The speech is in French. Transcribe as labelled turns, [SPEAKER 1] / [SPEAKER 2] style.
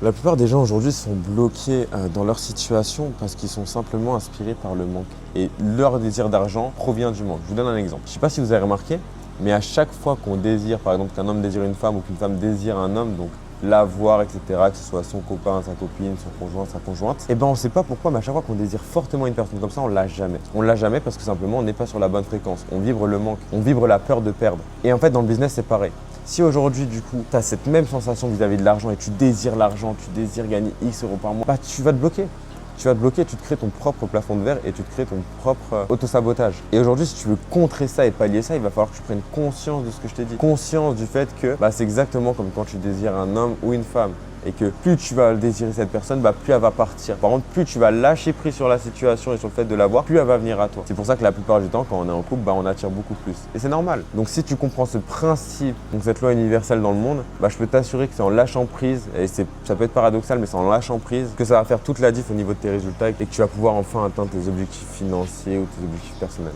[SPEAKER 1] La plupart des gens aujourd'hui sont bloqués dans leur situation parce qu'ils sont simplement inspirés par le manque. Et leur désir d'argent provient du manque. Je vous donne un exemple. Je ne sais pas si vous avez remarqué, mais à chaque fois qu'on désire, par exemple qu'un homme désire une femme ou qu'une femme désire un homme, donc l'avoir, etc., que ce soit son copain, sa copine, son conjoint, sa conjointe, et ben on ne sait pas pourquoi, mais à chaque fois qu'on désire fortement une personne comme ça, on l'a jamais. On l'a jamais parce que simplement on n'est pas sur la bonne fréquence. On vibre le manque, on vibre la peur de perdre. Et en fait, dans le business, c'est pareil. Si aujourd'hui, du coup, tu as cette même sensation vis-à-vis de l'argent et tu désires l'argent, tu désires gagner X euros par mois, bah tu vas te bloquer. Tu vas te bloquer, tu te crées ton propre plafond de verre et tu te crées ton propre autosabotage. Et aujourd'hui, si tu veux contrer ça et pallier ça, il va falloir que tu prennes conscience de ce que je t'ai dit. Conscience du fait que c'est exactement comme quand tu désires un homme ou une femme. Et que plus tu vas désirer cette personne, plus elle va partir. Par contre, plus tu vas lâcher prise sur la situation et sur le fait de l'avoir, plus elle va venir à toi. C'est pour ça que la plupart du temps, quand on est en couple, on attire beaucoup plus. Et c'est normal. Donc si tu comprends ce principe, donc cette loi universelle dans le monde, je peux t'assurer que c'est en lâchant prise, et ça peut être paradoxal, mais c'est en lâchant prise que ça va faire toute la diff au niveau de tes résultats et que tu vas pouvoir enfin atteindre tes objectifs financiers ou tes objectifs personnels.